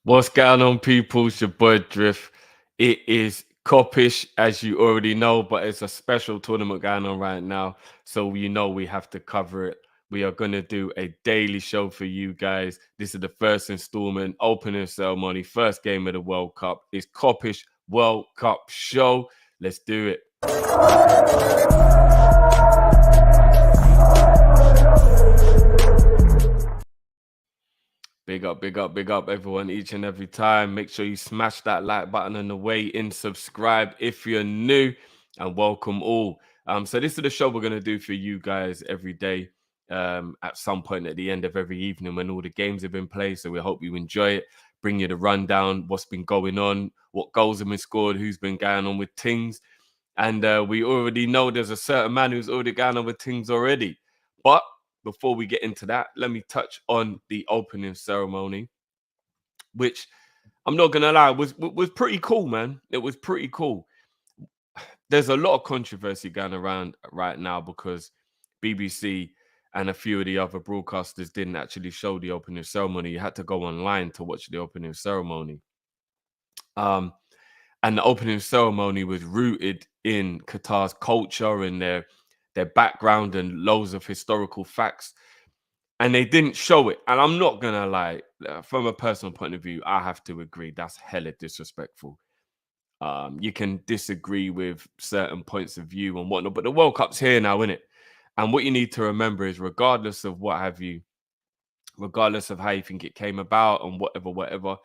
What's going on, people? It's your boy Drift. It is Kopish, as you already know, but it's a special tournament going on right now. So you know we have to cover it. We are going to do a daily show for you guys. This is the first installment, opening ceremony, first game of the World Cup. It's Kopish World Cup show. Let's do it. Big up, big up, big up, everyone, each and every time. Make sure you smash that like button on the way in, subscribe if you're new, and welcome all. So this is the show we're gonna do for you guys every day, at some point at the end of every evening when all the games have been played. So we hope you enjoy it. Bring you the rundown, what's been going on, what goals have been scored, who's been going on with things, and we already know there's a certain man who's already going on with things already, but before we get into that, let me touch on the opening ceremony, which I'm not gonna lie was pretty cool, man. It was pretty cool. There's a lot of controversy going around right now because BBC and a few of the other broadcasters didn't actually show the opening ceremony. You had to go online to watch the opening ceremony. And the opening ceremony was rooted in Qatar's culture and their background and loads of historical facts, and they didn't show it. And I'm not gonna lie, from a personal point of view, I have to agree that's hella disrespectful. You can disagree with certain points of view and whatnot, but the World Cup's here now, isn't it? And what you need to remember is, regardless of what have you, regardless of how you think it came about and whatever,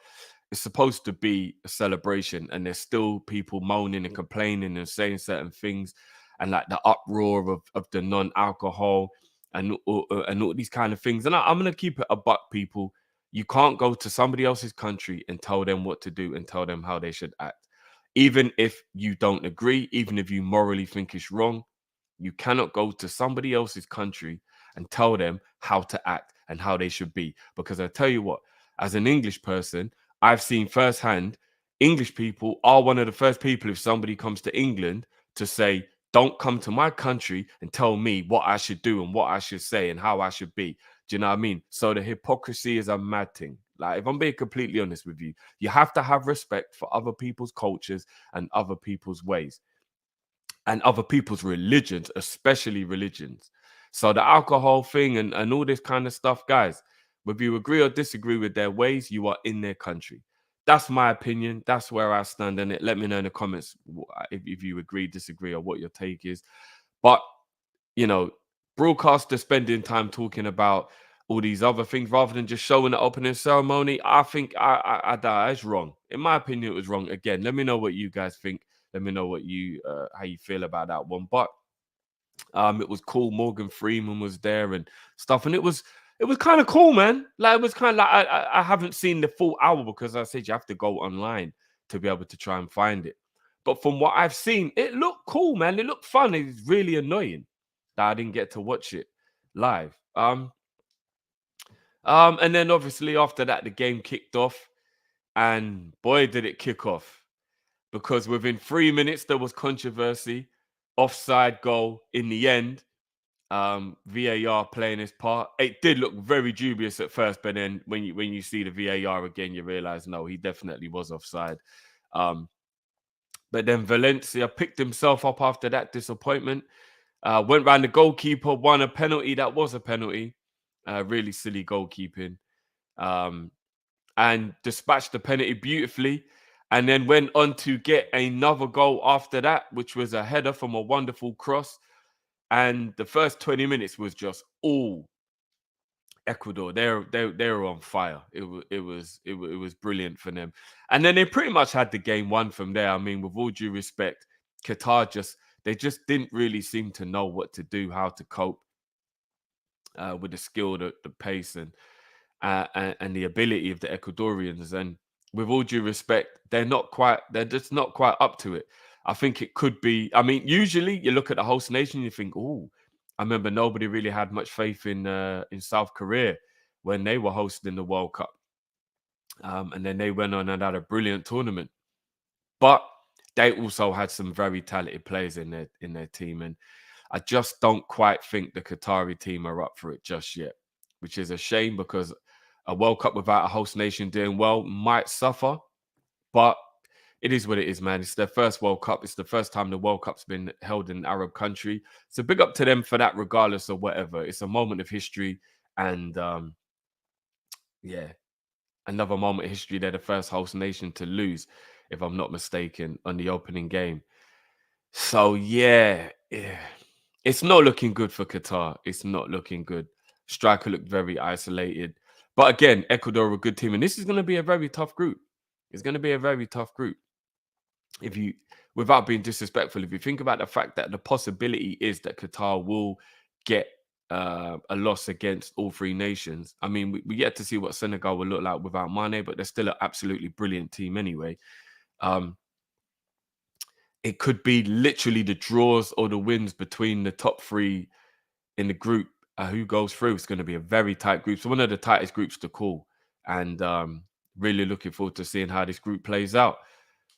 it's supposed to be a celebration, and there's still people moaning and complaining and saying certain things, and like the uproar of the non-alcohol and all these kind of things. And I'm gonna keep it a buck, people. You can't go to somebody else's country and tell them what to do and tell them how they should act, even if you don't agree, even if you morally think it's wrong. You cannot go to somebody else's country and tell them how to act and how they should be. Because I tell you what, as an English person, I've seen firsthand English people are one of the first people, if somebody comes to England, to say, don't come to my country and tell me what I should do and what I should say and how I should be. Do you know what I mean? So the hypocrisy is a mad thing. Like, if I'm being completely honest with you, you have to have respect for other people's cultures and other people's ways and other people's religions, especially religions. So the alcohol thing and all this kind of stuff, guys, whether you agree or disagree with their ways, you are in their country. That's my opinion. That's where I stand on it. Let me know in the comments if you agree, disagree, or what your take is. But, you know, broadcasters spending time talking about all these other things rather than just showing the opening ceremony, I think it's wrong. In my opinion, it was wrong. Again, let me know what you guys think. Let me know what you how you feel about that one. But it was cool. Morgan Freeman was there and stuff, and it was kind of cool, man. Like, it was kind of like I haven't seen the full hour because I said you have to go online to be able to try and find it. But from what I've seen, it looked cool, man. It looked fun. It's really annoying that I didn't get to watch it live. And then obviously after that, the game kicked off, and boy, did it kick off, because within 3 minutes there was controversy, offside goal in the end. VAR playing its part. It did look very dubious at first, but then when you see the VAR again, you realize no, he definitely was offside. Um, but then Valencia picked himself up after that disappointment. Went round the goalkeeper, won a penalty that was a penalty. Really silly goalkeeping. Um, and dispatched the penalty beautifully, and then went on to get another goal after that, which was a header from a wonderful cross. And the first 20 minutes was just all Ecuador. They were on fire. It was brilliant for them. And then they pretty much had the game won from there. I mean, with all due respect, Qatar just didn't really seem to know what to do, how to cope with the skill, the pace, and the ability of the Ecuadorians. And with all due respect, they're just not quite up to it. I think it could be. I mean, usually you look at the host nation, you think, oh, I remember nobody really had much faith in South Korea when they were hosting the World Cup. And then they went on and had a brilliant tournament. But they also had some very talented players in their team. And I just don't quite think the Qatari team are up for it just yet, which is a shame, because A World Cup without a host nation doing well might suffer, but it is what it is, man. It's their first World Cup. It's the first time the World Cup's been held in an Arab country. So big up to them for that, regardless of whatever. It's a moment of history. And yeah, another moment of history. They're the first host nation to lose, if I'm not mistaken, on the opening game. So yeah. It's not looking good for Qatar. It's not looking good. Striker looked very isolated. But again, Ecuador are a good team. And this is going to be a very tough group. It's going to be a very tough group. If you, without being disrespectful, if you think about the fact that the possibility is that Qatar will get a loss against all three nations. I mean, we yet to see what Senegal will look like without Mane, but they're still an absolutely brilliant team anyway. It could be literally the draws or the wins between the top three in the group. Who goes through? It's going to be a very tight group. So one of the tightest groups to call. And really looking forward to seeing how this group plays out.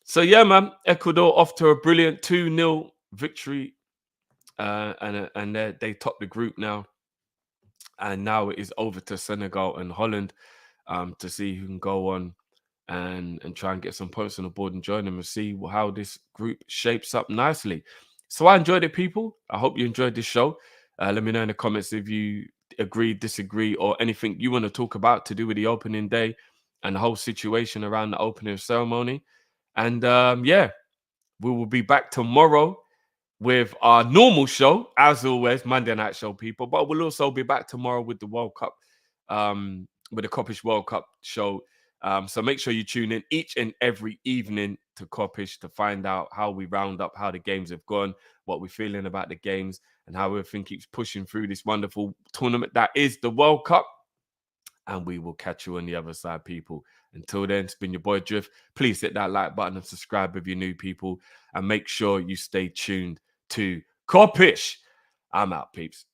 So yeah, man, Ecuador off to a brilliant 2-0 victory, and they top the group now. And now it is over to Senegal and Holland to see who can go on and try and get some points on the board and join them and see how this group shapes up nicely. So I enjoyed it, people. I hope you enjoyed this show. Let me know in the comments if you agree, disagree, or anything you want to talk about to do with the opening day and the whole situation around the opening ceremony. And yeah, we will be back tomorrow with our normal show, as always, Monday night show, people. But we'll also be back tomorrow with the World Cup, with the Kop-Ish World Cup show. So make sure you tune in each and every evening to Kop-Ish to find out how we round up how the games have gone, what we're feeling about the games, and how everything keeps pushing through this wonderful tournament that is the World Cup. And we will catch you on the other side, people. Until then, it's been your boy Drift. Please hit that like button and subscribe if you're new, people. And make sure you stay tuned to Kopish. I'm out, peeps.